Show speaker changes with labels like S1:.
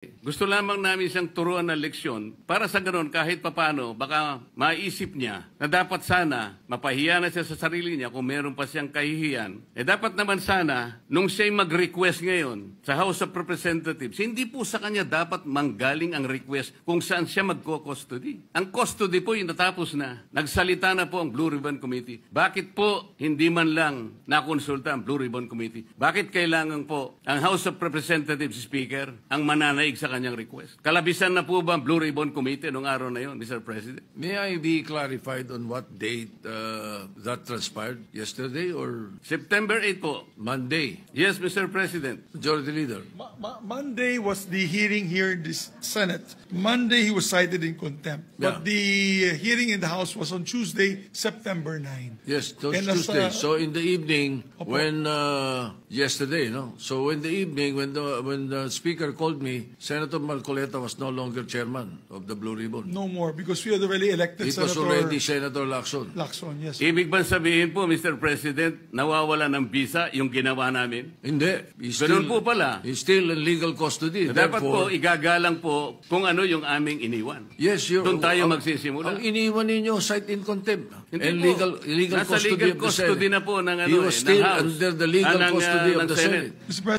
S1: Gusto lamang namin siyang turuan ng leksyon para sa ganoon kahit papano baka maisip niya na dapat sana mapahiya na siya sa sarili niya kung meron pa siyang kahihiyan. Dapat naman sana nung siya'y mag-request ngayon sa House of Representatives, hindi po sa kanya dapat manggaling ang request kung saan siya magko-custody. Ang custody po yung natapos na. Nagsalita na po ang Blue Ribbon Committee. Bakit po hindi man lang nakonsulta ang Blue Ribbon Committee? Bakit kailangan po ang House of Representatives Speaker ang mananaig sa kanyang request? Kalabisan na po ba ang Blue Ribbon Committee noong araw na yon, Mr. President?
S2: May I be clarified on what date that transpired? Yesterday or
S1: September 8 po.
S2: Monday?
S1: Yes, Mr. President.
S2: Majority Leader.
S3: Monday was the hearing here in the Senate. Monday he was cited in contempt. But the hearing in the House was on Tuesday, September 9.
S2: Yes, Tuesday. So in the evening, when yesterday, no. So in the evening, when the Speaker called me, Senator Marcoleta was no longer chairman of the Blue Ribbon.
S3: No more, because we had already elected
S2: It was already Senator Lacson.
S3: Lacson, yes.
S1: Ibig ba sabihin po, Mr. President, nawawala ng visa yung ginawa namin?
S2: Hindi.
S1: Ganun po pala.
S2: He's still in legal custody.
S1: Dapat po, igagalang po kung ano yung aming iniwan.
S2: Yes,
S1: doon tayo magsisimula.
S2: Ang iniwan ninyo, cite in contempt.
S1: Hindi
S2: and
S1: po.
S2: legal
S1: Nasa
S2: custody
S1: legal
S2: of the
S1: custody
S2: Senate.
S1: na po ng,
S2: He was still
S1: ng House.
S2: under the legal custody of
S1: ng
S2: the Senate.
S3: Mr. President,